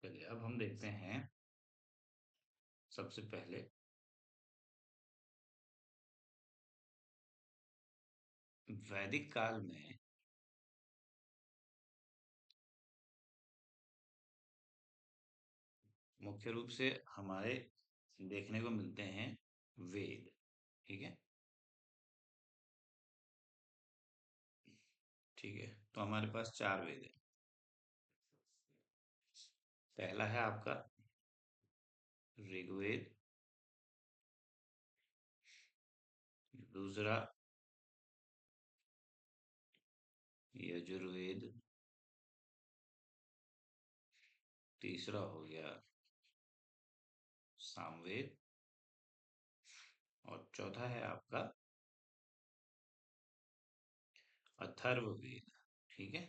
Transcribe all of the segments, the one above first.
चलिए अब हम देखते हैं सबसे पहले वैदिक काल में मुख्य रूप से हमारे देखने को मिलते हैं वेद। ठीक है। ठीक है, तो हमारे पास चार वेद है। पहला है आपका ऋग्वेद। दूसरा यजुर्वेद। तीसरा हो गया सामवेद। और चौथा है आपका अथर्ववेद। ठीक है।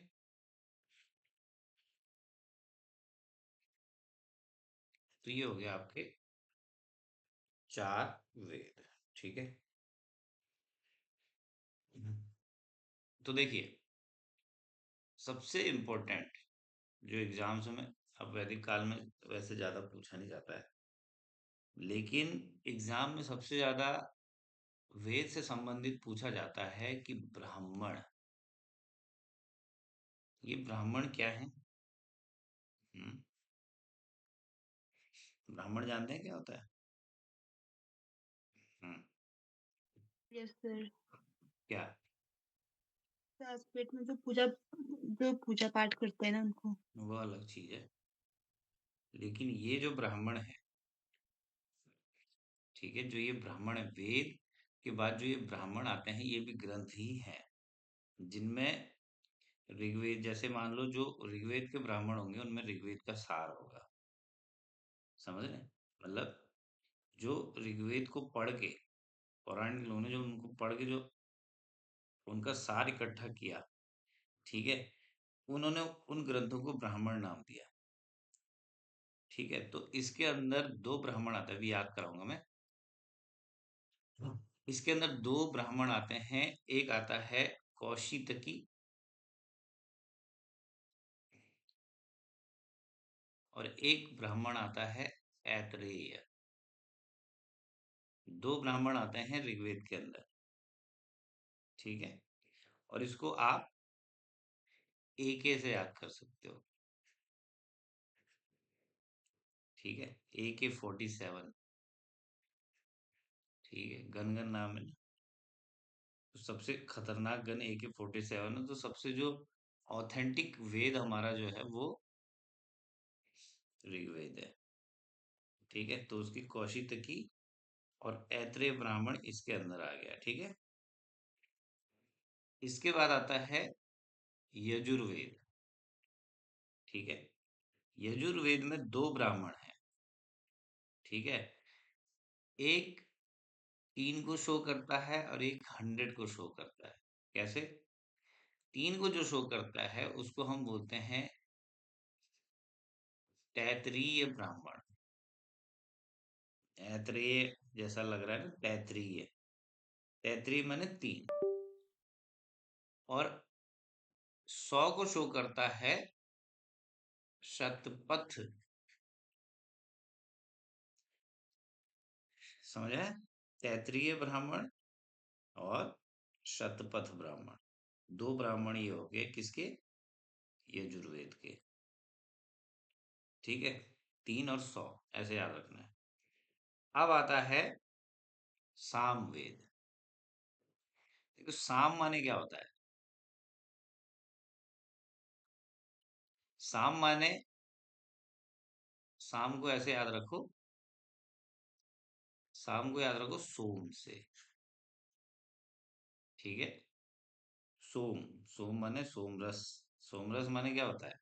तो ये हो गया आपके चार वेद। ठीक है। तो देखिए, सबसे इम्पोर्टेंट जो एग्जाम्स में अब वैदिक काल में वैसे ज्यादा पूछा नहीं जाता है, लेकिन एग्जाम में सबसे ज्यादा वेद से संबंधित पूछा जाता है कि ब्राह्मण, ये ब्राह्मण क्या है। हम्म, ब्राह्मण जानते हैं क्या होता है? हम्म। Yes sir. क्या? पेट में जो पूजा पाठ करते हैं ना उनको। वो अलग चीज है, लेकिन ये जो ब्राह्मण है, ठीक है, जो ये ब्राह्मण है, वेद के बाद जो ये ब्राह्मण आते हैं ये भी ग्रंथ ही हैं, जिनमें ऋग्वेद, जैसे मान लो जो ऋग्वेद के ब्राह्मण होंगे उनमें ऋग्वेद का सार होगा। समझ रहे हैं? मतलब जो ऋग्वेद को पढ़ के, पौराणिक लोगों ने जो उनको पढ़ के जो उनका सार इकट्ठा किया, ठीक है, उन्होंने उन ग्रंथों को ब्राह्मण नाम दिया। ठीक है, तो इसके अंदर दो ब्राह्मण आते हैं, अभी याद कराऊंगा मैं। इसके अंदर दो ब्राह्मण आते हैं। एक आता है कौशितकी, और एक ब्राह्मण आता है ऐतरेय। दो ब्राह्मण आते हैं ऋग्वेद के अंदर। ठीक है, और इसको आप एके से याद कर सकते हो। ठीक है, AK-47। ठीक है, गन गन नाम है ना। तो सबसे खतरनाक गन AK-47 है। तो सबसे जो ऑथेंटिक वेद हमारा जो है वो ऋग्वेद है। ठीक है, तो उसकी कौशितकी और ऐत्रेय ब्राह्मण इसके अंदर आ गया। ठीक है, इसके बाद आता है यजुर्वेद। ठीक है, यजुर्वेद में दो ब्राह्मण हैं। ठीक है, एक 3 को शो करता है और एक 100 को शो करता है। कैसे? 3 को जो शो करता है उसको हम बोलते हैं तैतरीय ब्राह्मण। ऐत्रेय जैसा लग रहा है ना, तैतरीय। तैतरीय माने 3। और 100 को शो करता है शतपथ। समझा है? तैतरीय ब्राह्मण और शतपथ ब्राह्मण, दो ब्राह्मण ये हो गए किसके? यजुर्वेद के। ठीक है, 3 और 100 ऐसे याद रखना है। अब आता है सामवेद। देखो साम माने क्या होता है? साम माने, साम को ऐसे याद रखो, साम को याद रखो सोम से। ठीक है, सोम, सोम माने सोमरस। सोमरस माने क्या होता है?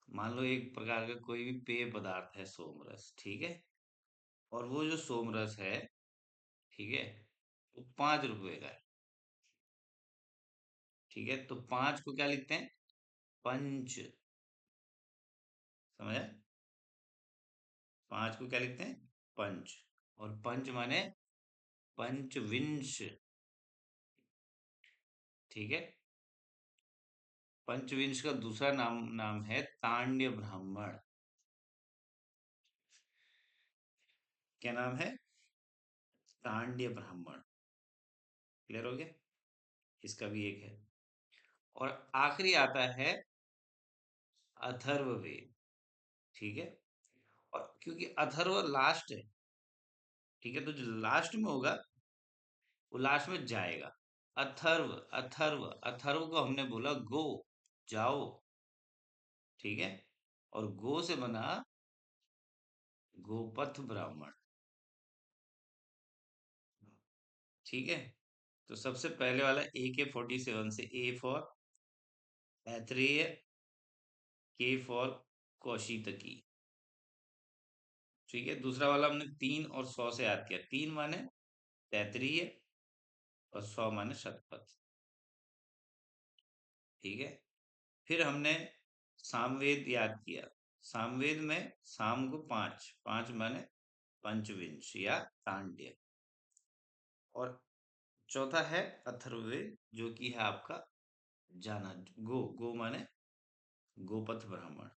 मान लो एक प्रकार का कोई भी पेय पदार्थ है सोमरस। ठीक है, और वो जो सोमरस है, ठीक है, वो 5 रुपए का है। ठीक है, तो 5 को क्या लिखते हैं? पंच। समझ? 5 को क्या लिखते हैं? पंच। और पंच माने पंचविंश। ठीक है, पंचविंश का दूसरा नाम नाम है तांड्य ब्राह्मण। क्या नाम है? तांड्य ब्राह्मण। क्लियर हो गया? इसका भी एक है। और आखिरी आता है अथर्ववेद। ठीक है। और क्योंकि अथर्व लास्ट है, ठीक है, तो जो लास्ट में होगा वो लास्ट में जाएगा। अथर्व, अथर्व, अथर्व को हमने बोला गो, जाओ। ठीक है। और गो से बना गोपथ ब्राह्मण। ठीक है। तो सबसे पहले वाला AK-47 से A for Aitareya, K for Kaushitaki. ठीक है। दूसरा वाला हमने 3 और 100 से याद किया। 3 माने तैतरीय और 100 माने शतपथ। ठीक है। फिर हमने सामवेद याद किया। सामवेद में साम को 5, 5 माने पंचविंश या तांड्य। और चौथा है अथर्ववेद, जो कि है आपका जाना। गो, गो माने गोपथ ब्राह्मण।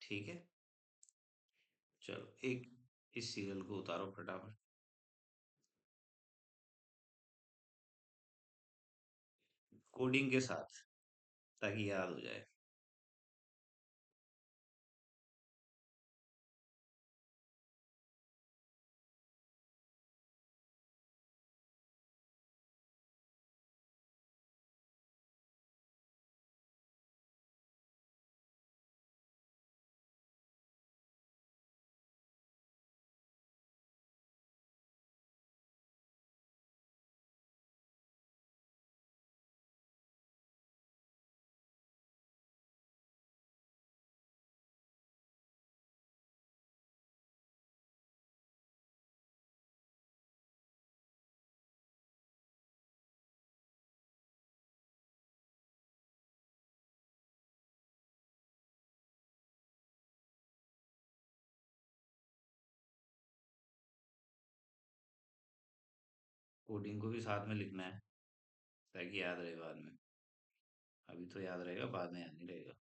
ठीक है। चलो एक इस सीरियल को उतारो फटाफट, कोडिंग के साथ, ताकि याद हो जाए। कोडिंग को भी साथ में लिखना है, ताकि याद रहे बाद में। अभी तो याद रहेगा, बाद में याद नहीं रहेगा।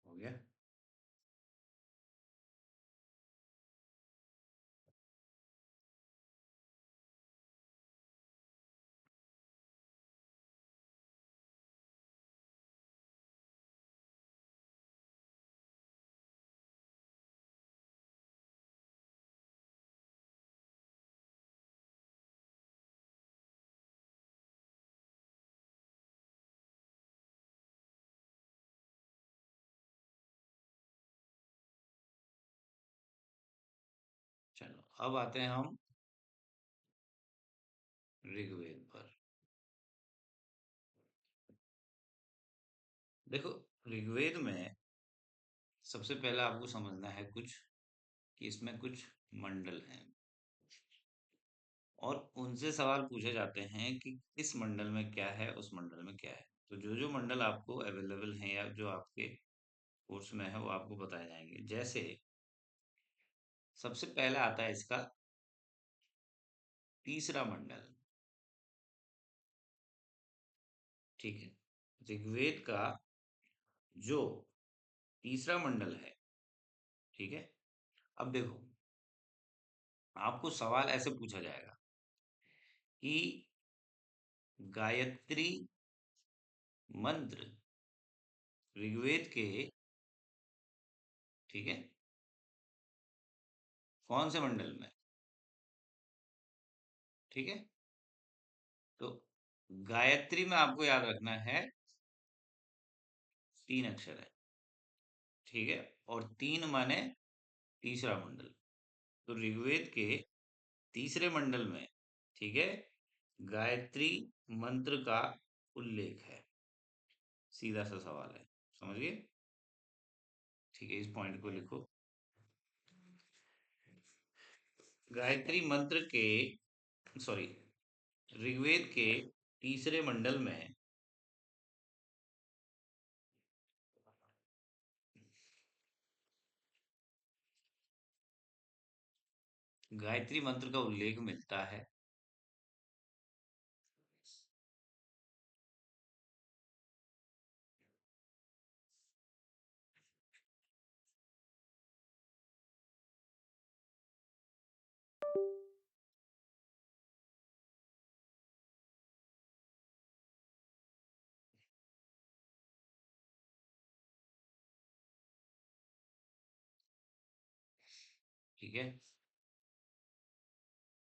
हो गया। चलो अब आते हैं हम ऋग्वेद पर। देखो, ऋग्वेद में सबसे पहला आपको समझना है कुछ, कि इसमें कुछ मंडल हैं, और उनसे सवाल पूछे जाते हैं कि इस मंडल में क्या है, उस मंडल में क्या है। तो जो जो मंडल आपको अवेलेबल हैं या जो आपके कोर्स में है, वो आपको बताए जाएंगे। जैसे सबसे पहला आता है इसका तीसरा मंडल। ठीक है। ऋग्वेद का जो तीसरा मंडल है, ठीक है। अब देखो, आपको सवाल ऐसे पूछा जाएगा कि गायत्री मंत्र ऋग्वेद के, ठीक है, कौन से मंडल में? ठीक है। तो गायत्री में आपको याद रखना है 3 अक्षर है, ठीक है। और 3 माने तीसरा मंडल। तो ऋग्वेद के तीसरे मंडल में, ठीक है, गायत्री मंत्र का उल्लेख है। सीधा सा सवाल है, समझ गए? ठीक है, इस पॉइंट को लिखो। गायत्री मंत्र के, सॉरी, ऋग्वेद के तीसरे मंडल में गायत्री मंत्र का उल्लेख मिलता है। ठीक है।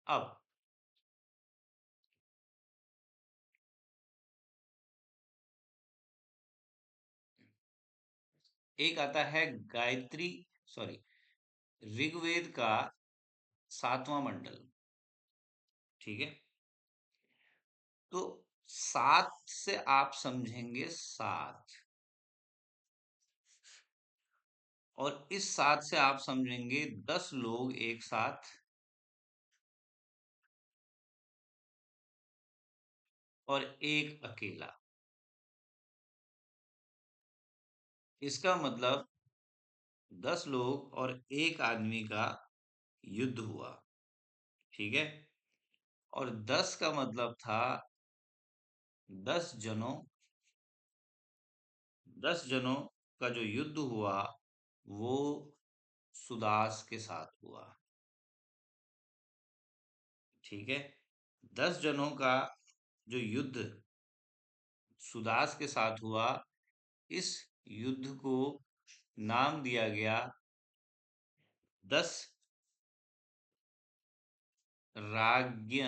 अब एक आता है गायत्री, सॉरी, ऋग्वेद का 7वां मंडल, ठीक है। तो 7 से आप समझेंगे 7, और इस 7 से आप समझेंगे 10 लोग एक साथ, और एक अकेला। इसका मतलब 10 लोग और एक आदमी का युद्ध हुआ, ठीक है। और 10 का मतलब था 10 जनों, 10 जनों का जो युद्ध हुआ वो सुदास के साथ हुआ, ठीक है। 10 जनों का जो युद्ध सुदास के साथ हुआ, इस युद्ध को नाम दिया गया 10 राज्ञ,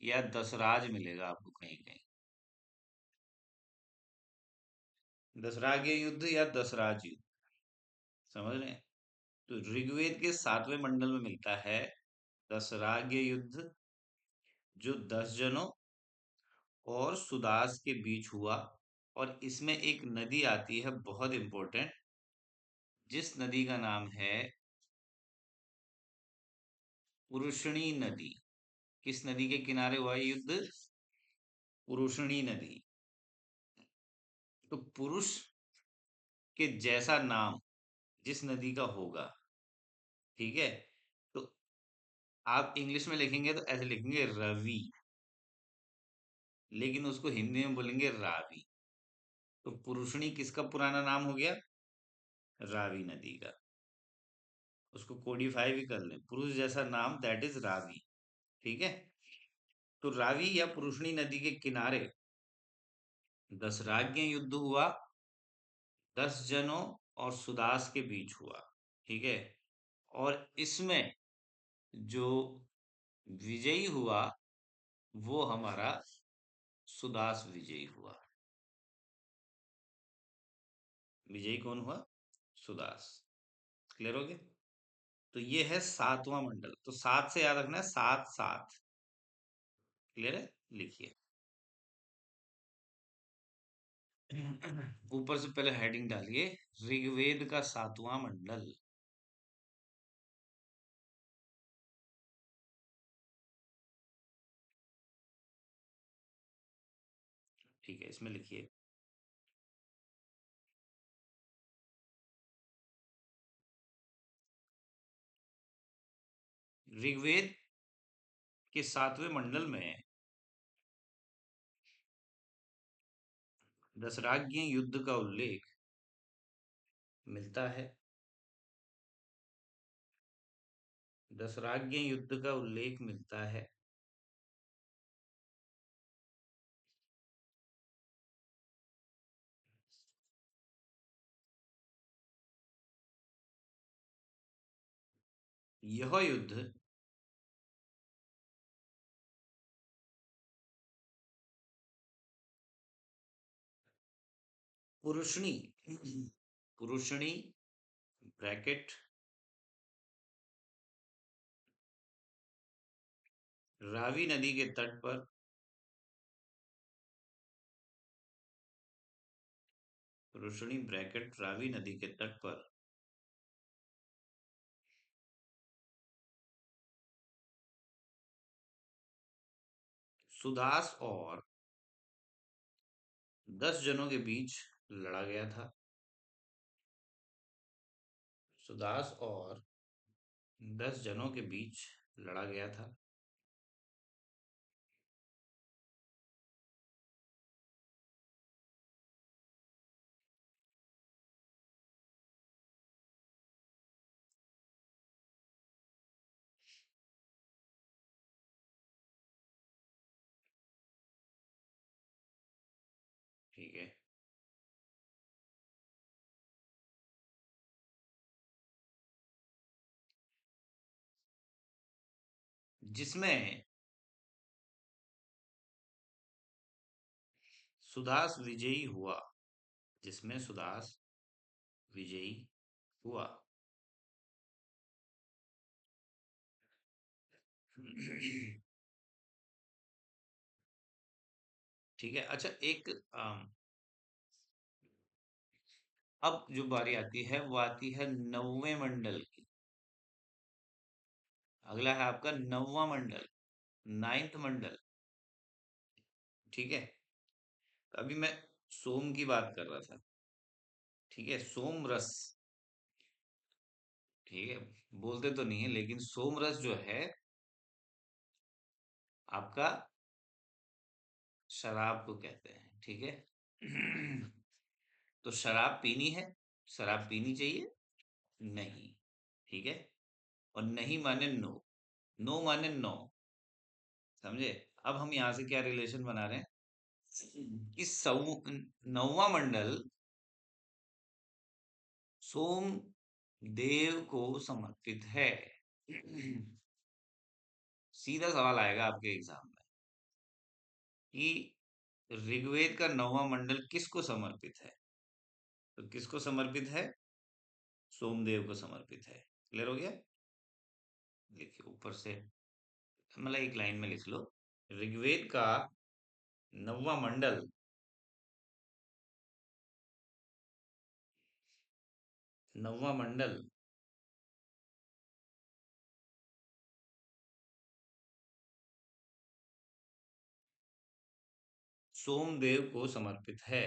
या 10 राज मिलेगा आपको कहीं कहीं। 10 राज्य युद्ध या 10 राज युद्ध, समझ रहे हैं? तो ऋग्वेद के 7वें मंडल में मिलता है 10 राज्य युद्ध, जो 10 जनों और सुदास के बीच हुआ। और इसमें एक नदी आती है बहुत इंपॉर्टेंट, जिस नदी का नाम है पुरुषणी नदी। किस नदी के किनारे हुआ ये युद्ध? पुरुषणी नदी। तो पुरुष के जैसा नाम जिस नदी का होगा, ठीक है, तो आप इंग्लिश में लिखेंगे तो ऐसे लिखेंगे रवि, लेकिन उसको हिंदी में बोलेंगे रावी। तो पुरुषणी किसका पुराना नाम हो गया? रावी नदी का। उसको कोडिफाई भी कर लें, पुरुष जैसा नाम, दैट इज रावी, ठीक है। तो रावी या पुरुषणी नदी के किनारे 10 राज्य युद्ध हुआ, 10 जनों और सुदास के बीच हुआ, ठीक है। और इसमें जो विजयी हुआ वो हमारा सुदास विजयी हुआ। विजयी कौन हुआ? सुदास। क्लियर हो गया? तो ये है 7वां मंडल। तो 7 से याद रखना है 7 7। क्लियर है? लिखिए। ऊपर से पहले हेडिंग डालिए, ऋग्वेद का 7वां मंडल। ठीक है, इसमें लिखिए ऋग्वेद के 7वें मंडल में 10 राज्य युद्ध का उल्लेख मिलता है। 10 राज्य युद्ध का उल्लेख मिलता है। यह युद्ध पुरुषणी पुरुषणी ब्रैकेट रावी नदी के तट पर पुरुषणी ब्रैकेट रावी नदी के तट पर सुदास और 10 जनों के बीच लड़ा गया था। सुदास और 10 जनों के बीच लड़ा गया था। ठीक है। जिसमें सुदास विजयी हुआ। जिसमें सुदास विजयी हुआ। ठीक है। अच्छा, एक अब जो बारी आती है वो आती है 9वें मंडल की। अगला है आपका 9वां मंडल, 9th मंडल। ठीक है। अभी मैं सोम की बात कर रहा था। ठीक है, सोम रस। ठीक है, बोलते तो नहीं है लेकिन सोम रस जो है आपका शराब को कहते हैं। ठीक है। तो शराब पीनी है, शराब पीनी चाहिए? नहीं। ठीक है। और नहीं माने नो, नो माने नो। समझे? अब हम यहां से क्या रिलेशन बना रहे हैं कि 9वां मंडल सोम देव को समर्पित है। सीधा सवाल आएगा आपके एग्जाम में कि ऋग्वेद का 9वां मंडल किसको समर्पित है? तो किसको समर्पित है? सोमदेव को समर्पित है। क्लियर हो गया? देखिए ऊपर से, मतलब एक लाइन में लिख लो। ऋग्वेद का 9वां मंडल 9वां मंडल सोमदेव को समर्पित है।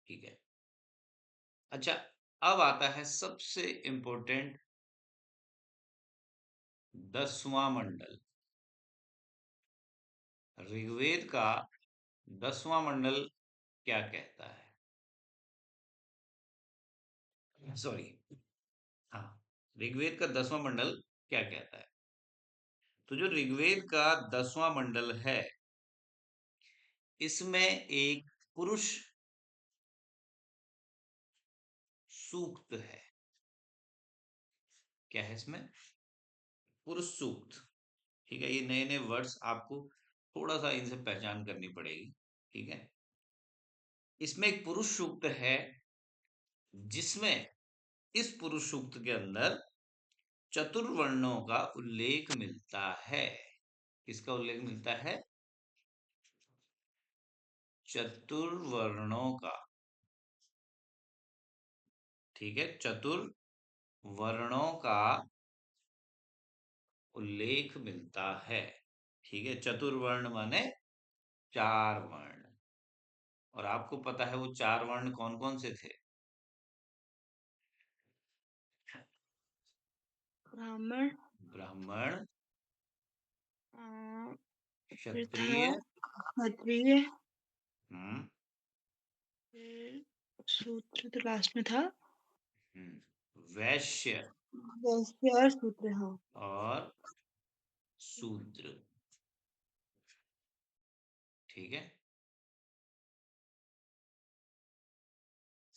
ठीक है। अच्छा, अब आता है सबसे इंपॉर्टेंट 10वां मंडल। ऋग्वेद का 10वां मंडल क्या कहता है? सॉरी, हाँ, ऋग्वेद का 10वां मंडल क्या कहता है? तो जो ऋग्वेद का 10वां मंडल है इसमें एक पुरुष सूक्त है। क्या है इसमें? पुरुष सूक्त। ठीक है, ये नए नए वर्ड्स आपको थोड़ा सा इनसे पहचान करनी पड़ेगी। ठीक है। इसमें एक पुरुष सूक्त है जिसमें इस पुरुष सूक्त के अंदर चतुर्वर्णों का उल्लेख मिलता है। किसका उल्लेख मिलता है? चतुर्वर्णों का। ठीक है, चतुर्वर्णों का उल्लेख मिलता है। ठीक है, चतुर्वर्ण माने 4 वर्ण। और आपको पता है वो 4 वर्ण कौन कौन से थे? ब्राह्मण, ब्राह्मण, फिर था क्षत्रिय, क्षत्रिय, हम्म, फिर शूद्र तो लास्ट में था। वैश्य वैश्य और शूद्र, हाँ। और शूद्र। ठीक है।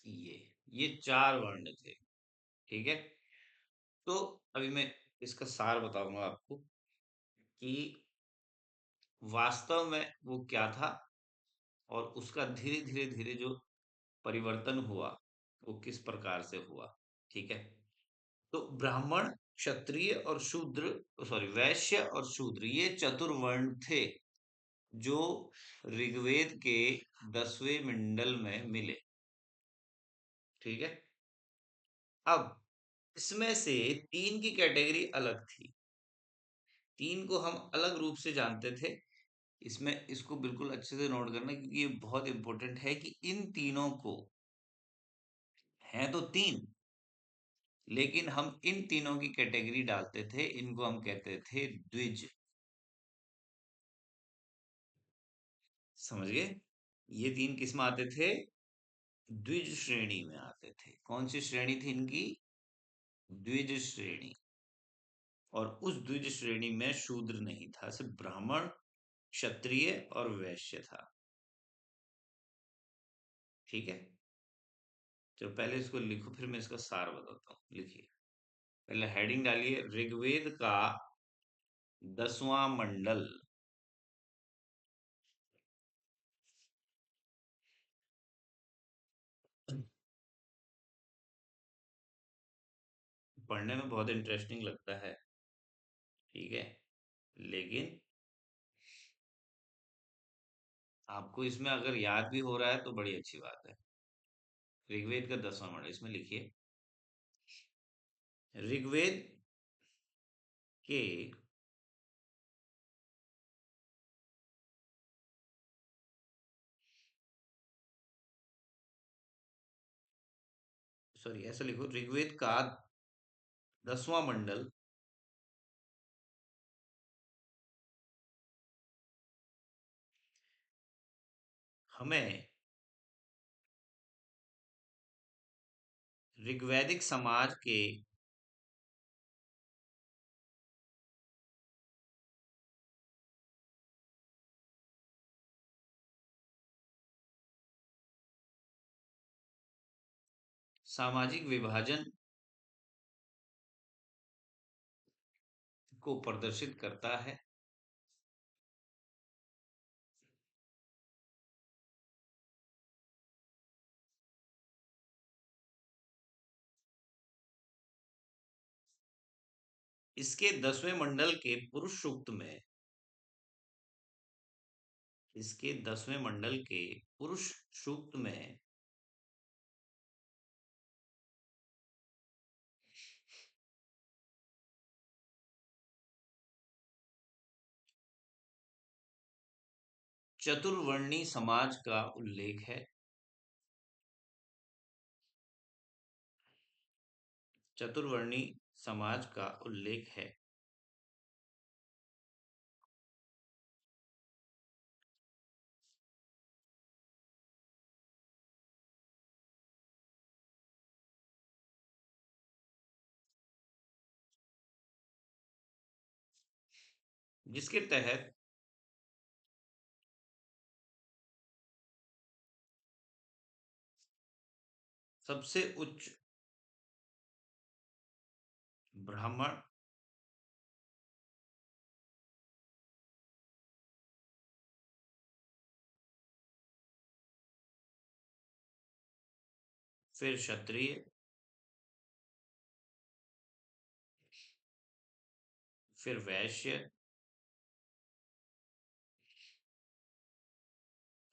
ये ये चार वर्ण थे। ठीक है। तो अभी मैं इसका सार बताऊंगा आपको कि वास्तव में वो क्या था और उसका धीरे धीरे धीरे जो परिवर्तन हुआ वो किस प्रकार से हुआ। ठीक है। तो ब्राह्मण, क्षत्रिय और शूद्र, सॉरी, वैश्य और शूद्र, ये चतुर्वर्ण थे जो ऋग्वेद के 10वें मंडल में मिले। ठीक है। अब इसमें से तीन की कैटेगरी अलग थी। तीन को हम अलग रूप से जानते थे। इसमें इसको बिल्कुल अच्छे से नोट करना, क्योंकि ये बहुत इंपॉर्टेंट है कि इन तीनों को, हैं तो तीन, लेकिन हम इन तीनों की कैटेगरी डालते थे, इनको हम कहते थे द्विज। समझ गए? ये तीन किस में आते थे? द्विज श्रेणी में आते थे। कौन सी श्रेणी थी इनकी? द्विज श्रेणी। और उस द्विज श्रेणी में शूद्र नहीं था, सिर्फ ब्राह्मण, क्षत्रिय और वैश्य था। ठीक है। चलो पहले इसको लिखो, फिर मैं इसका सार बताता हूँ। लिखिए, पहले हेडिंग डालिए, ऋग्वेद का 10वां मंडल। पढ़ने में बहुत इंटरेस्टिंग लगता है। ठीक है। लेकिन आपको इसमें अगर याद भी हो रहा है तो बड़ी अच्छी बात है। ऋग्वेद का 10वां मंडल, इसमें लिखिए, ऋग्वेद के सॉरी, ऐसा लिखो, ऋग्वेद का 10वां मंडल हमें ऋग्वैदिक समाज के सामाजिक विभाजन को प्रदर्शित करता है। इसके 10वें मंडल के पुरुष सूक्त में, इसके 10वें मंडल के पुरुष सूक्त में चतुर्वर्णी समाज का उल्लेख है। चतुर्वर्णी समाज का उल्लेख है। जिसके तहत सबसे उच्च ब्राह्मण, फिर क्षत्रिय, फिर वैश्य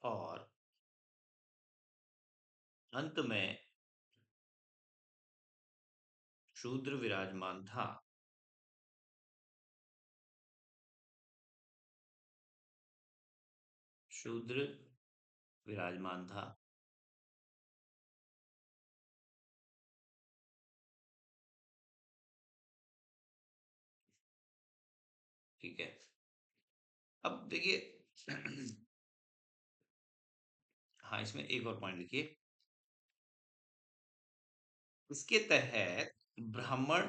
और अंत में शूद्र विराजमान था। शूद्र विराजमान था। ठीक है। अब देखिए, हाँ, इसमें एक और पॉइंट लिखिए, इसके तहत ब्राह्मण,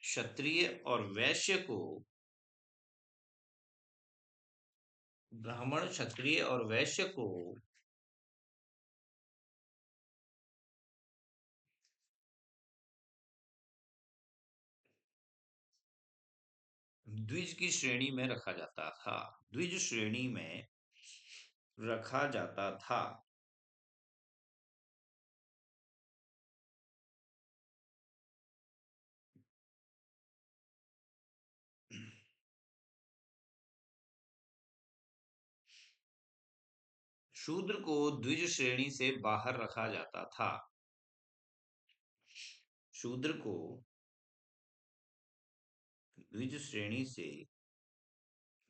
क्षत्रिय और वैश्य को ब्राह्मण, क्षत्रिय और वैश्य को द्विज की श्रेणी में रखा जाता था। द्विज श्रेणी में रखा जाता था। शूद्र को द्विज श्रेणी से बाहर रखा जाता था। शूद्र को द्विज श्रेणी से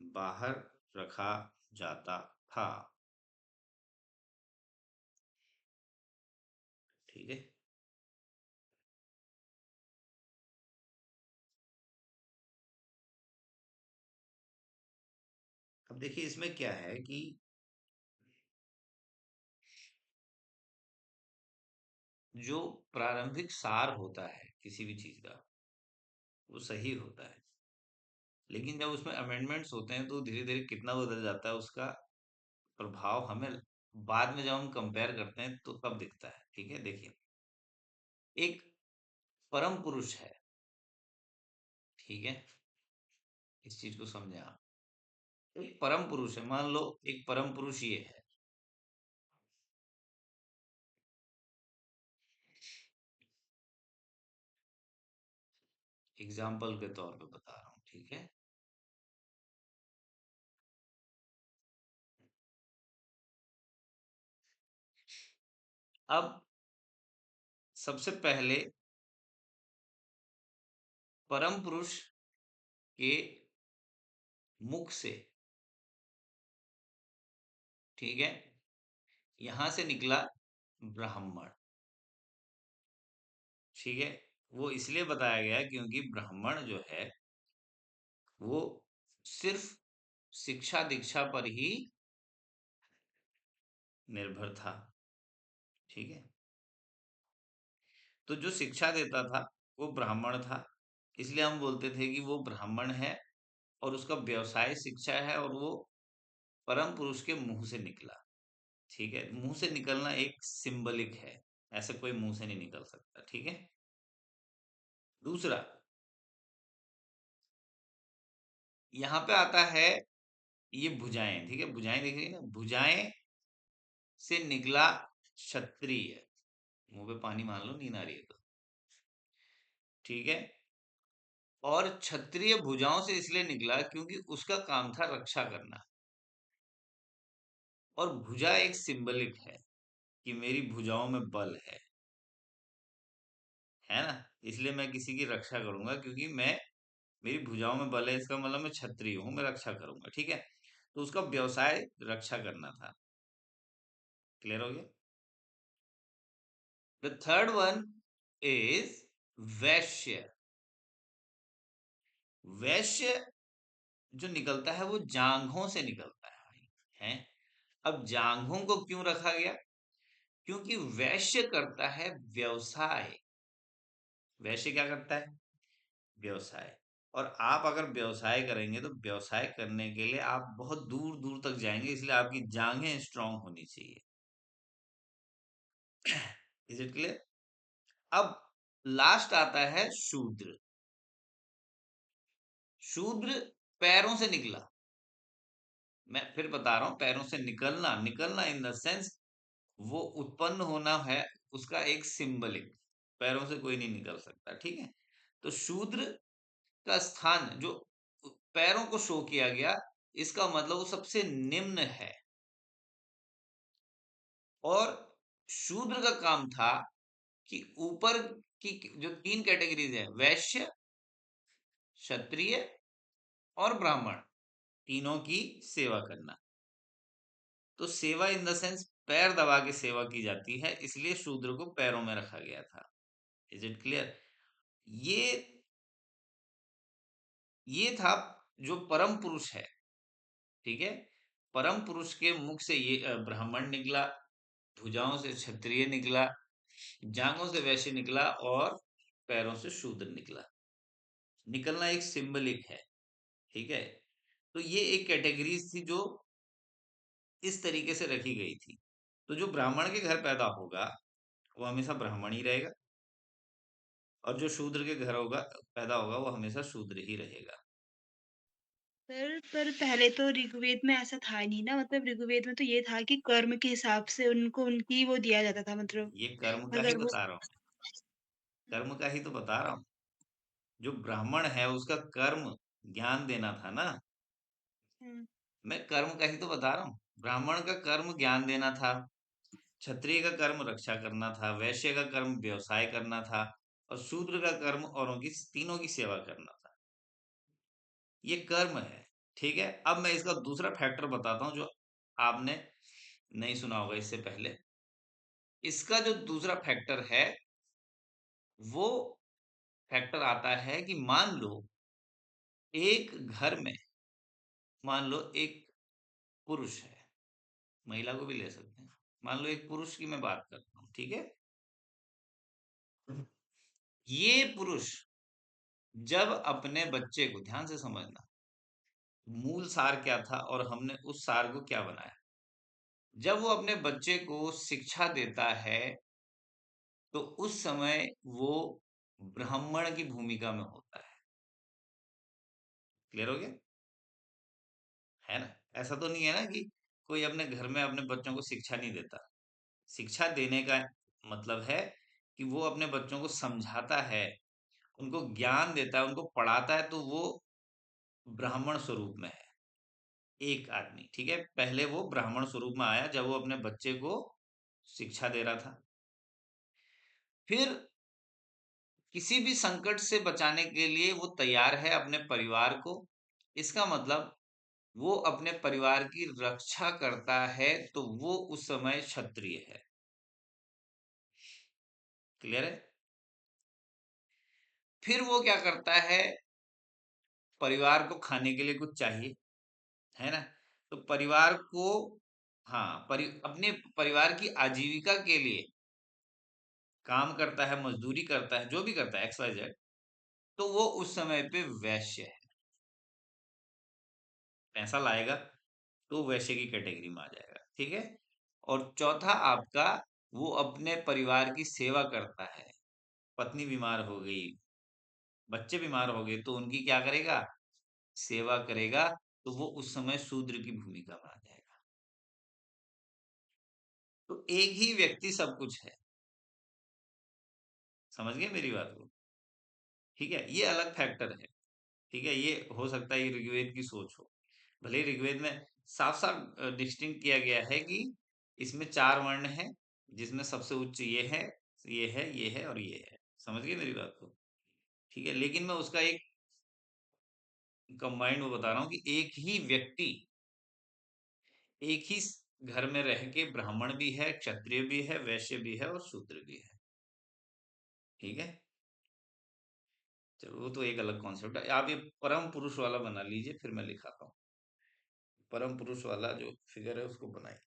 बाहर रखा जाता था। ठीक है। अब देखिए इसमें क्या है कि जो प्रारंभिक सार होता है किसी भी चीज का, वो सही होता है, लेकिन जब उसमें अमेंडमेंट्स होते हैं तो धीरे धीरे कितना बदल जाता है, उसका प्रभाव हमें बाद में जब हम कंपेयर करते हैं तो तब दिखता है। ठीक है, देखिए एक परम पुरुष है। ठीक है, इस चीज को समझे आप। एक परम पुरुष है, मान लो एक परम पुरुष ये है। एग्जाम्पल के तौर पे बता रहा हूँ। ठीक है, अब सबसे पहले परम पुरुष के मुख से, ठीक है, यहां से निकला ब्राह्मण। ठीक है, वो इसलिए बताया गया क्योंकि ब्राह्मण जो है वो सिर्फ शिक्षा दीक्षा पर ही निर्भर था। ठीक है, तो जो शिक्षा देता था वो ब्राह्मण था, इसलिए हम बोलते थे कि वो ब्राह्मण है और उसका व्यवसाय शिक्षा है और वो परम पुरुष के मुंह से निकला। ठीक है, मुंह से निकलना एक सिंबलिक है, ऐसे कोई मुंह से नहीं निकल सकता। ठीक है, दूसरा यहाँ पे आता है ये भुजाएं। ठीक है, भुजाएं देख रही है ना, भुजाएं से निकला क्षत्रिय। मुंह पे पानी मान लो, नींद आ रही है तो। ठीक है, और क्षत्रिय भुजाओं से इसलिए निकला क्योंकि उसका काम था रक्षा करना, और भुजा एक सिंबलिक है कि मेरी भुजाओं में बल है ना, इसलिए मैं किसी की रक्षा करूंगा क्योंकि मैं, मेरी भुजाओं में बल है, इसका मतलब मैं क्षत्रिय हूं, मैं रक्षा करूंगा। ठीक है, तो उसका व्यवसाय रक्षा करना था। क्लियर हो गया। द थर्ड वन इज वैश्य। वैश्य जो निकलता है वो जांघों से निकलता है भाई, है। अब जांघों को क्यों रखा गया? क्योंकि वैश्य करता है व्यवसाय। वैश्य क्या करता है? व्यवसाय। और आप अगर व्यवसाय करेंगे तो व्यवसाय करने के लिए आप बहुत दूर दूर तक जाएंगे, इसलिए आपकी जांघें स्ट्रांग होनी चाहिए। Is it clear? अब लास्ट आता है शूद्र। शूद्र पैरों से निकला। मैं फिर बता रहा हूं, पैरों से निकलना, निकलना इन द सेंस वो उत्पन्न होना है, उसका एक सिंबलिक। पैरों से कोई नहीं निकल सकता। ठीक है, तो शूद्र का स्थान जो पैरों को शो किया गया, इसका मतलब वो सबसे निम्न है। और शूद्र का काम था कि ऊपर की जो तीन कैटेगरीज है, वैश्य, क्षत्रिय और ब्राह्मण, तीनों की सेवा करना। तो सेवा इन द सेंस पैर दबा के सेवा की जाती है, इसलिए शूद्र को पैरों में रखा गया था। Is it clear? ये ये था जो परम पुरुष है। ठीक है, परम पुरुष के मुख से ये ब्राह्मण निकला, भुजाओं से क्षत्रिय निकला, जांघों से वैश्य निकला और पैरों से शूद्र निकला। निकलना एक सिंबलिक है। ठीक है, तो ये एक कैटेगरीज थी जो इस तरीके से रखी गई थी। तो जो ब्राह्मण के घर पैदा होगा वो हमेशा ब्राह्मण ही रहेगा, और जो शूद्र के घर होगा पैदा होगा वो हमेशा शूद्र ही रहेगा। पर पहले तो ऋग्वेद में ऐसा था ही नहीं ना, मतलब ऋग्वेद में तो ये था कि कर्म के हिसाब से उनको उनकी वो दिया जाता था, मतलब ये कर्म का ही अगर वो बता रहा हूँ, कर्म का ही तो बता रहा हूँ। जो ब्राह्मण है उसका कर्म ज्ञान देना था ना। हुँ, मैं कर्म का ही तो बता रहा हूँ। ब्राह्मण का कर्म ज्ञान देना था, क्षत्रिय का कर्म रक्षा करना था, वैश्य का कर्म व्यवसाय करना था, और शूद्र का कर्म औरों की तीनों की सेवा करना था। ये कर्म है। ठीक है, अब मैं इसका दूसरा फैक्टर बताता हूँ जो आपने नहीं सुना होगा इससे पहले। इसका जो दूसरा फैक्टर है वो फैक्टर आता है कि मान लो एक घर में, मान लो एक पुरुष है, महिला को भी ले सकते हैं। मान लो एक पुरुष की मैं बात करता हूँ, ठीक है। ये पुरुष जब अपने बच्चे को, ध्यान से समझना, मूल सार क्या था और हमने उस सार को क्या बनाया। जब वो अपने बच्चे को शिक्षा देता है तो उस समय वो ब्राह्मण की भूमिका में होता है। क्लियर हो गया? है ना? ऐसा तो नहीं है ना कि कोई अपने घर में अपने बच्चों को शिक्षा नहीं देता। शिक्षा देने का मतलब है कि वो अपने बच्चों को समझाता है, उनको ज्ञान देता है, उनको पढ़ाता है, तो वो ब्राह्मण स्वरूप में है। एक आदमी, ठीक है, पहले वो ब्राह्मण स्वरूप में आया जब वो अपने बच्चे को शिक्षा दे रहा था। फिर किसी भी संकट से बचाने के लिए वो तैयार है अपने परिवार को। इसका मतलब वो अपने परिवार की रक्षा करता है, तो वो उस समय क्षत्रिय है। क्लियर है? फिर वो क्या करता है, परिवार को खाने के लिए कुछ चाहिए, है ना? तो परिवार को, हाँ, अपने परिवार की आजीविका के लिए काम करता है, मजदूरी करता है, जो भी करता है, एक्स वाई जेड, तो वो उस समय पे वैश्य है। पैसा लाएगा तो वैश्य की कैटेगरी में आ जाएगा, ठीक है। और चौथा आपका, वो अपने परिवार की सेवा करता है। पत्नी बीमार हो गई, बच्चे बीमार हो गए, तो उनकी क्या करेगा, सेवा करेगा, तो वो उस समय शूद्र की भूमिका में आ जाएगा। तो एक ही व्यक्ति सब कुछ है। समझ गए मेरी बात को? ठीक है, ये अलग फैक्टर है। ठीक है, ये हो सकता है ये ऋग्वेद की सोच हो। भले ही ऋग्वेद में साफ साफ डिस्टिंक्ट किया गया है कि इसमें चार वर्ण हैं, जिसमें सबसे उच्च ये है, ये है, ये है और ये है। समझ गए मेरी बात को? ठीक है, लेकिन मैं उसका एक कंबाइंड वो बता रहा हूँ कि एक ही व्यक्ति एक ही घर में रह के ब्राह्मण भी है, क्षत्रिय भी है, वैश्य भी है और शूद्र भी है। ठीक है, चलो वो तो एक अलग कॉन्सेप्ट है। आप ये परम पुरुष वाला बना लीजिए, फिर मैं लिखाता हूँ। परम पुरुष वाला जो फिगर है उसको बनाइए।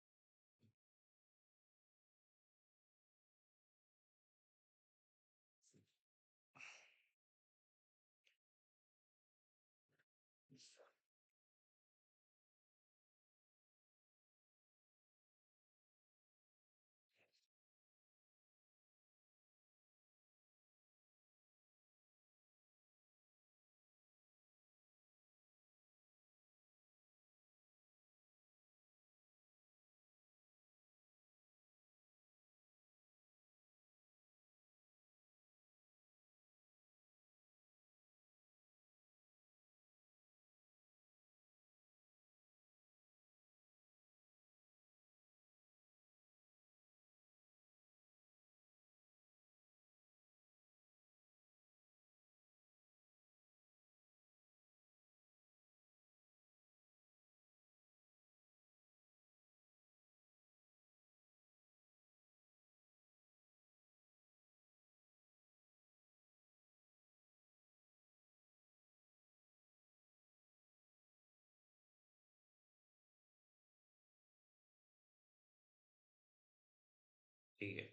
ठीक है,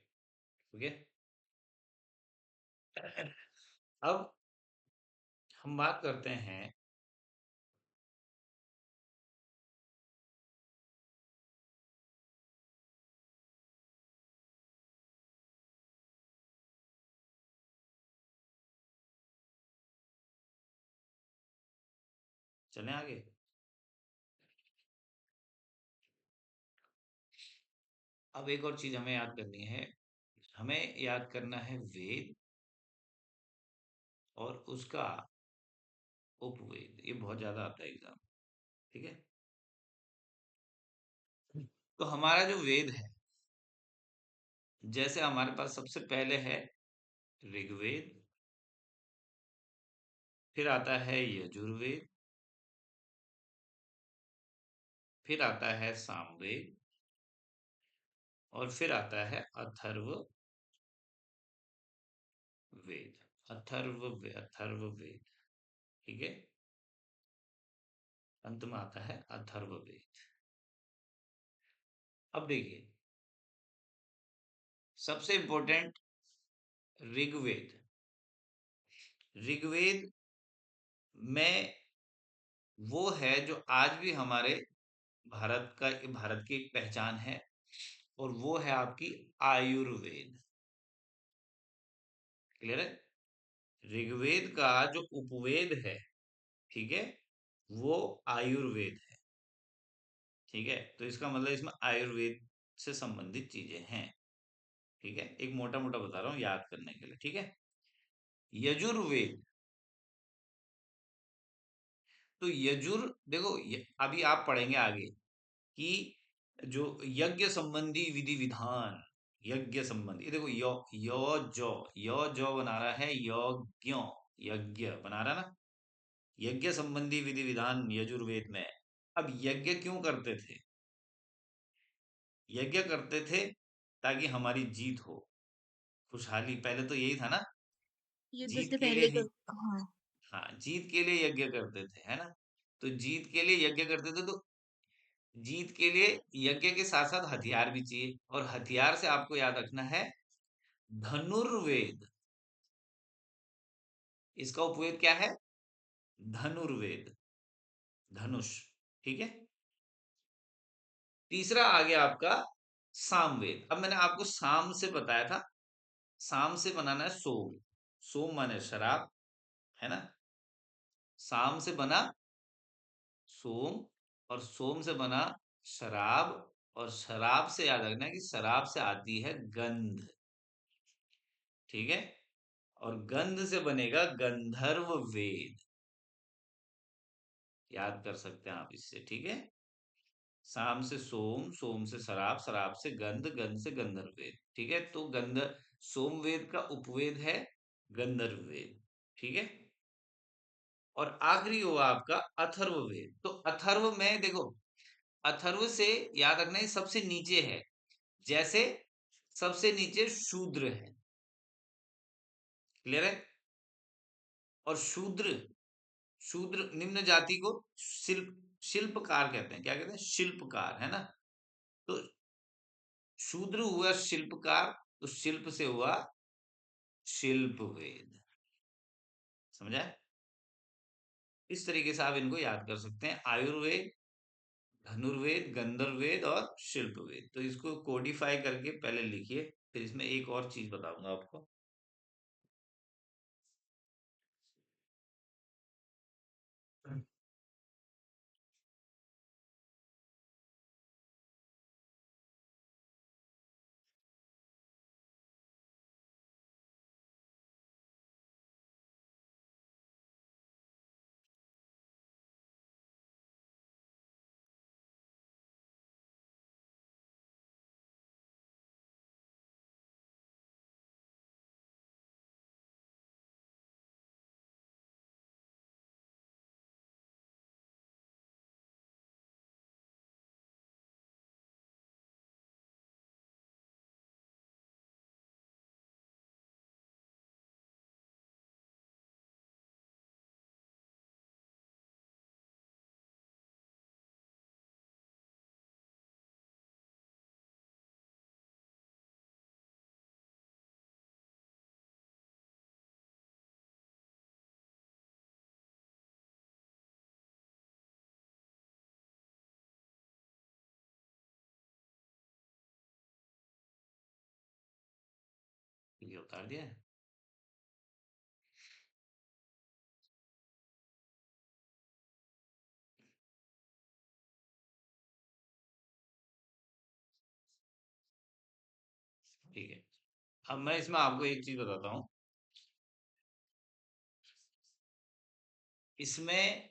ओके। अब हम बात करते हैं चलें आगे। अब एक और चीज हमें याद करनी है। हमें याद करना है वेद और उसका उपवेद। ये बहुत ज्यादा आता है एग्जाम। ठीक है। तो हमारा जो वेद है, जैसे हमारे पास सबसे पहले है ऋग्वेद, फिर आता है यजुर्वेद, फिर आता है सामवेद, और फिर आता है अथर्व वेद। अथर्व वेद। ठीक है। अंत में आता है अथर्व वेद। अब देखिए, सबसे इंपॉर्टेंट ऋग्वेद। ऋग्वेद में वो है जो आज भी हमारे भारत की एक पहचान है, और वो है आपकी आयुर्वेद। क्लियर है। ऋग्वेद का जो उपवेद है, ठीक है, वो आयुर्वेद है। ठीक है। तो इसका मतलब इसमें आयुर्वेद से संबंधित चीजें हैं। ठीक है। एक मोटा मोटा बता रहा हूं याद करने के लिए। ठीक है। यजुर्वेद। तो देखो अभी आप पढ़ेंगे आगे कि जो यज्ञ संबंधी विधि विधान, यज्ञ संबंधी, ये देखो यो जो बना रहा है यज्ञ, यज्ञ बना रहा ना। यज्ञ संबंधी विधि विधान यजुर्वेद में है। अब यज्ञ क्यों करते थे? यज्ञ करते थे ताकि हमारी जीत हो, खुशहाली। पहले तो यही था ना, युद्ध जीत से के लिए पहले ही। तो हाँ, हाँ, जीत के लिए यज्ञ करते थे, है ना। तो जीत के लिए यज्ञ करते थे, तो जीत के लिए यज्ञ के साथ साथ हथियार भी चाहिए, और हथियार से आपको याद रखना है धनुर्वेद। इसका उपवेद क्या है? धनुर्वेद, धनुष। ठीक है। तीसरा आ गया आपका सामवेद। अब मैंने आपको साम से बताया था, साम से बनाना है सोम। सोम माने शराब, है ना। साम से बना सोम, और सोम से बना शराब, और शराब से याद रखना है कि शराब से आती है गंध। ठीक है। और गंध से बनेगा गंधर्व वेद। याद कर सकते हैं आप इससे। ठीक है। शाम से सोम, सोम से शराब, शराब से गंध, गंध से गंधर्व वेद। ठीक है। तो सोम वेद का उपवेद है गंधर्व वेद। ठीक है। और आखिरी हुआ आपका अथर्व वेद। तो अथर्व में देखो, अथर्व से याद रखना, ये सबसे नीचे है। जैसे सबसे नीचे शूद्र है। क्लियर है। और शूद्र, शूद्र निम्न जाति को शिल्पकार कहते हैं। क्या कहते हैं? शिल्पकार, है ना। तो शूद्र हुआ शिल्पकार, तो शिल्प से हुआ शिल्प वेद। समझा? इस तरीके से आप इनको याद कर सकते हैं। आयुर्वेद, धनुर्वेद, गंधर्ववेद और शिल्पवेद। तो इसको कोडिफाई करके पहले लिखिए, फिर इसमें एक और चीज बताऊंगा आपको। ये उतार दिया है। ठीक है। अब मैं इसमें आपको एक चीज बताता हूँ। इसमें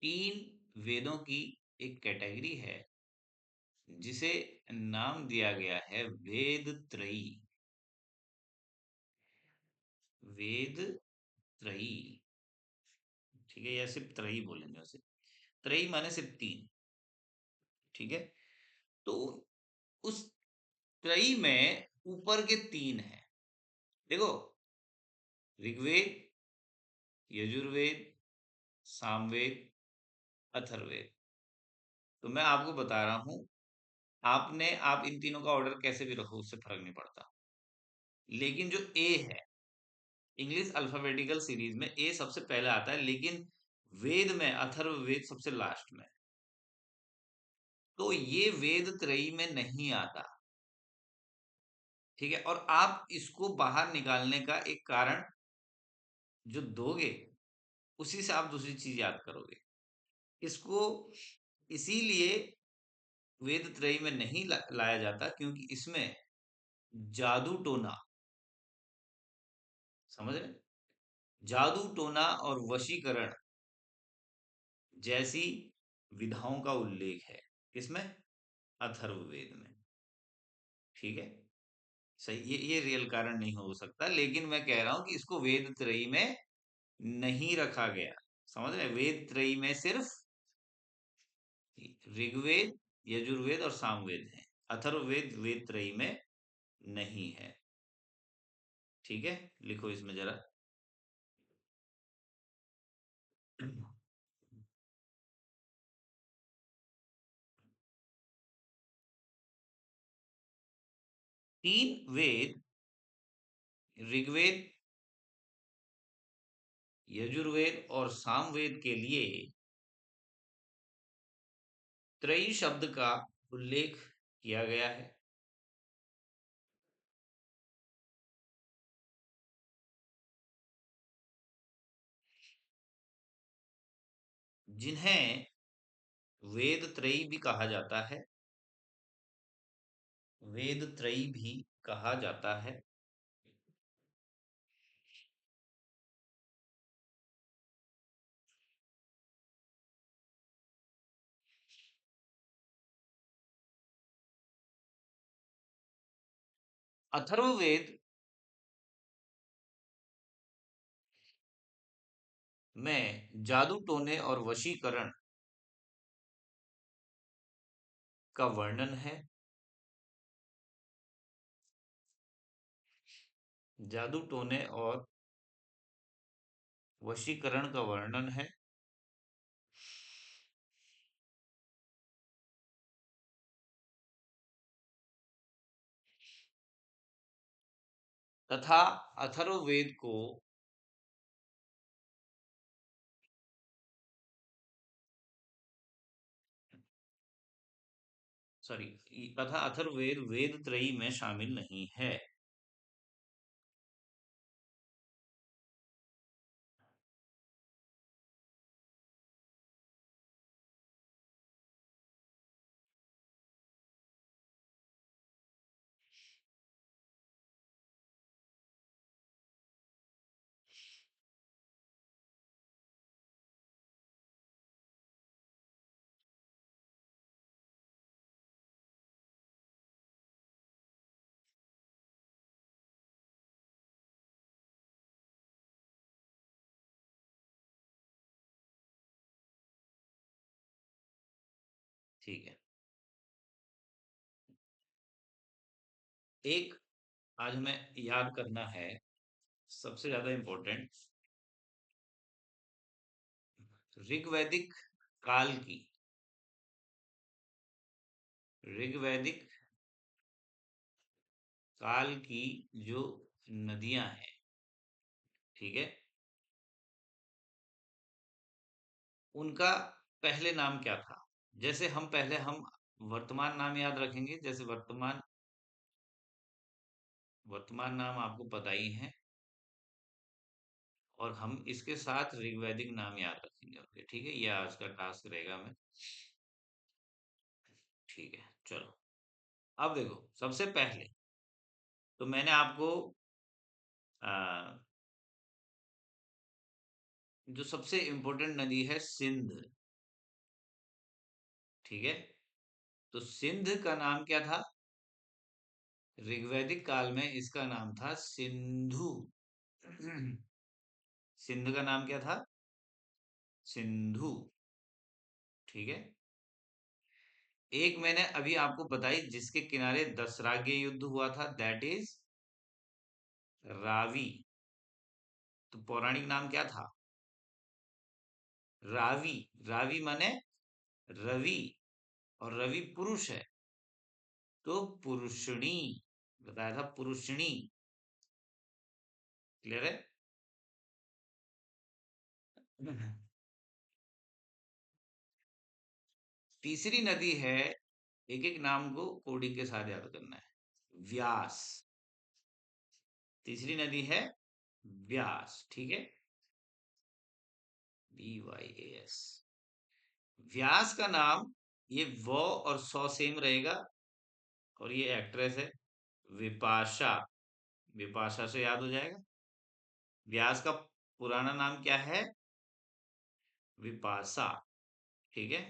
तीन वेदों की एक कैटेगरी है जिसे नाम दिया गया है वेद त्रयी। वेद त्रयी। ठीक है, या सिर्फ त्रयी बोलेंगे उसे। त्रयी माने सिर्फ तीन। ठीक है। तो उस त्रयी में ऊपर के तीन हैं। देखो, ऋग्वेद, यजुर्वेद, सामवेद, अथर्ववेद। तो मैं आपको बता रहा हूं, आप इन तीनों का ऑर्डर कैसे भी रखो, उससे फर्क नहीं पड़ता। लेकिन जो ए है, इंग्लिश अल्फाबेटिकल सीरीज में ए सबसे पहले आता है, लेकिन वेद में अथर्ववेद सबसे लास्ट में। तो ये वेद त्रयी में नहीं आता। ठीक है। और आप इसको बाहर निकालने का एक कारण जो दोगे, उसी से आप दूसरी चीज याद करोगे। इसको इसीलिए वेद त्रयी में नहीं लाया जाता, क्योंकि इसमें जादू टोना, समझ रहे, जादू टोना और वशीकरण जैसी विधाओं का उल्लेख है। किसमें? अथर्ववेद में। ठीक है। सही, ये रियल कारण नहीं हो सकता, लेकिन मैं कह रहा हूं कि इसको वेद त्रयी में नहीं रखा गया। समझ रहे, वेद त्रयी में सिर्फ ऋग्वेद, यजुर्वेद और सामवेद है। अथर्ववेद वेद त्रयी में नहीं है। ठीक है। लिखो इसमें जरा। तीन वेद, ऋग्वेद, यजुर्वेद और सामवेद के लिए त्रयी शब्द का उल्लेख किया गया है। जिन्हें वेद त्रयी भी कहा जाता है। वेद त्रयी भी कहा जाता है। अथर्ववेद में जादू टोने और वशीकरण का वर्णन है। जादू टोने और वशीकरण का वर्णन है। तथा अथर्ववेद को, सॉरी, तथा अथर्ववेद वेद त्रयी में शामिल नहीं है। ठीक है। एक आज हमें याद करना है, सबसे ज्यादा इंपॉर्टेंट, ऋग्वैदिक काल की, ऋग्वैदिक काल की जो नदियां हैं, ठीक है, उनका पहले नाम क्या था। जैसे हम पहले हम वर्तमान नाम याद रखेंगे, जैसे वर्तमान, वर्तमान नाम आपको पता ही है, और हम इसके साथ ऋग्वैदिक नाम याद रखेंगे उनके। ठीक है, ये आज का टास्क रहेगा हमें। ठीक है, चलो। अब देखो, सबसे पहले तो मैंने आपको आ, जो सबसे इम्पोर्टेंट नदी है सिंध, ठीक है, तो सिंध का नाम क्या था? ऋग्वैदिक काल में इसका नाम था सिंधु। सिंध का नाम क्या था? सिंधु, ठीक है। एक मैंने अभी आपको बताई जिसके किनारे दशराग्य युद्ध हुआ था, दैट इज रावी। तो पौराणिक नाम क्या था? रावी। रावी माने रवि, और रवि पुरुष है, तो पुरुषणी, बताया था पुरुषणी। क्लियर है? तीसरी नदी है, एक एक नाम को कोडिंग के साथ याद करना है। व्यास। तीसरी नदी है व्यास, ठीक है, BYAS। व्यास का नाम, ये वो और सौ सेम रहेगा, और ये एक्ट्रेस है विपाशा। विपाशा से याद हो जाएगा। व्यास का पुराना नाम क्या है? विपाशा, ठीक है।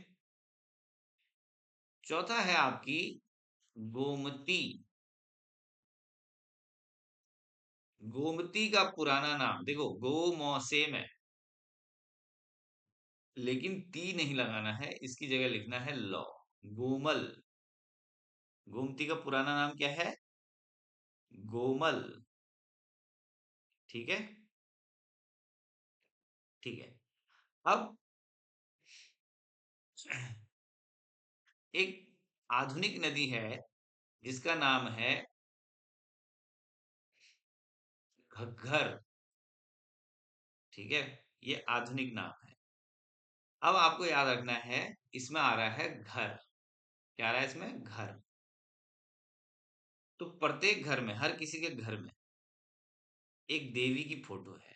चौथा है आपकी गोमती। गोमती का पुराना नाम देखो, गो मौ सेम है, लेकिन ती नहीं लगाना है, इसकी जगह लिखना है लौ। गोमल। गोमती का पुराना नाम क्या है? गोमल, ठीक है, ठीक है। अब एक आधुनिक नदी है जिसका नाम है घग्घर, ठीक है, ये आधुनिक नाम है। अब आपको याद रखना है, इसमें आ रहा है घर। क्या आ रहा है इसमें? घर। तो प्रत्येक घर में, हर किसी के घर में एक देवी की फोटो है,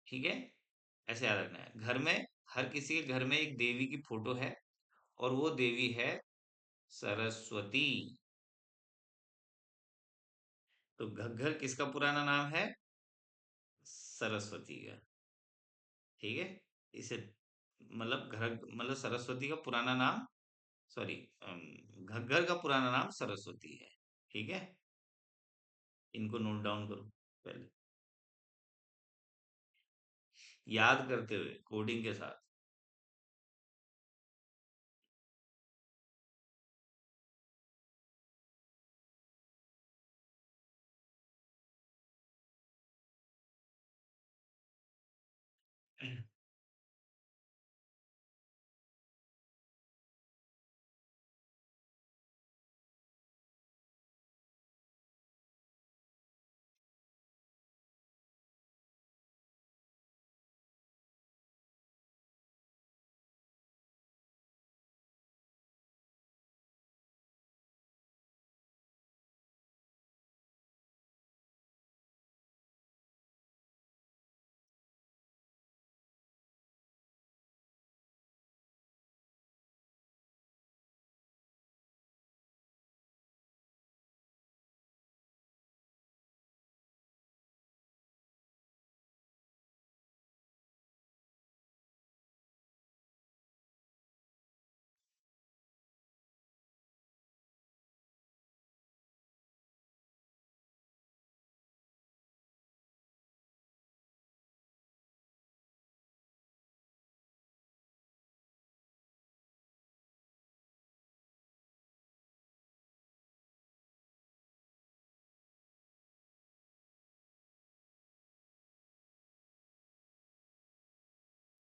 ठीक है, ऐसे याद रखना है। घर में, हर किसी के घर में एक देवी की फोटो है, और वो देवी है सरस्वती। तो घग्घर किसका पुराना नाम है? सरस्वती का, ठीक है। इसे मतलब घर, मतलब सरस्वती का पुराना नाम, सॉरी, घग्घर का पुराना नाम सरस्वती है, ठीक है। इनको नोट डाउन करो पहले, याद करते हुए कोडिंग के साथ।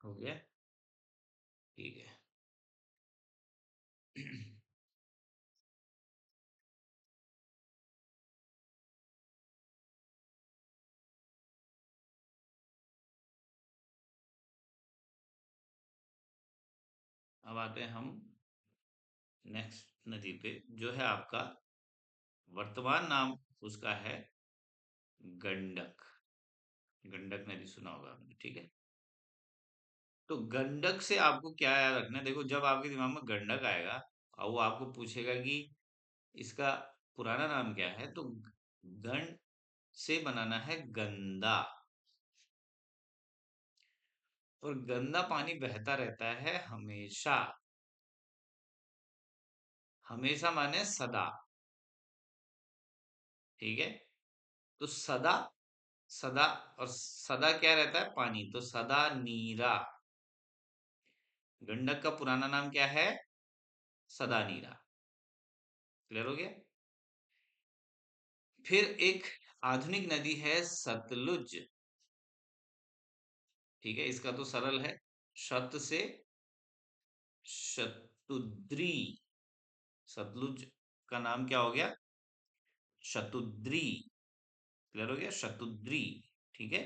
हो गया, ठीक है। अब आते हैं हम नेक्स्ट नदी पे, जो है आपका वर्तमान नाम उसका है गंडक। गंडक नदी सुना होगा आपने, ठीक है। तो गंडक से आपको क्या याद रखना है? देखो, जब आपके दिमाग में गंडक आएगा और वो आपको पूछेगा कि इसका पुराना नाम क्या है, तो गण से बनाना है गंदा, और गंदा पानी बहता रहता है हमेशा। हमेशा माने सदा। ठीक है। तो सदा, सदा, और सदा क्या रहता है? पानी, तो सदा नीरा। गंडक का पुराना नाम क्या है? सदा नीरा। क्लियर हो गया? फिर एक आधुनिक नदी है सतलुज। ठीक है, इसका तो सरल है, शत से शतुद्री। सतलुज का नाम क्या हो गया? शतुद्री। क्लियर हो गया? शतुद्री। ठीक है।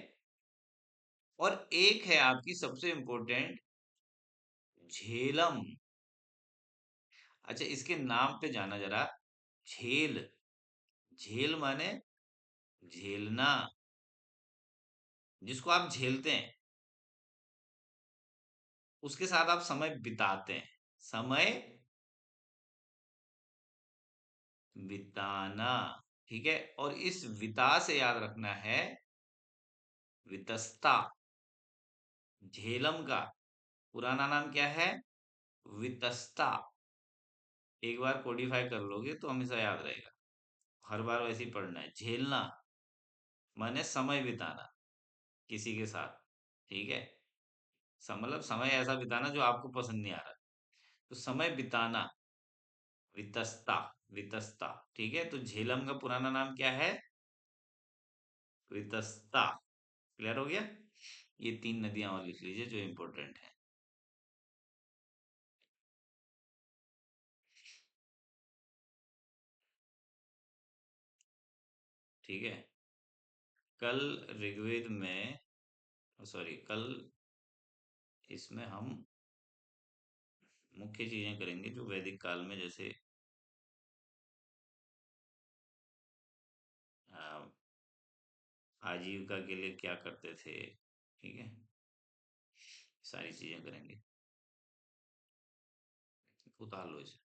और एक है आपकी सबसे इंपॉर्टेंट, झेलम। अच्छा, इसके नाम पे जाना जरा। झेल, झेल माने झेलना, जिसको आप झेलते हैं, उसके साथ आप समय बिताते हैं। समय बिताना। ठीक है। और इस विता से याद रखना है वितस्ता। झेलम का पुराना नाम क्या है? वितस्ता। एक बार कोडिफाई कर लोगे तो हमेशा याद रहेगा, हर बार वैसे ही पढ़ना है। झेलना माने समय बिताना किसी के साथ। ठीक है। मतलब समय ऐसा बिताना जो आपको पसंद नहीं आ रहा, तो समय बिताना, वितस्ता। वितस्ता। ठीक है। तो झेलम का पुराना नाम क्या है? वितस्ता। क्लियर हो गया? ये तीन नदियां और लिख लीजिए जो इंपॉर्टेंट है। ठीक है। कल ऋग्वेद में, सॉरी, कल इसमें हम मुख्य चीजें करेंगे जो वैदिक काल में, जैसे अ, आजीविका के लिए क्या करते थे। ठीक है। सारी चीजें करेंगे। उतार लो इसे।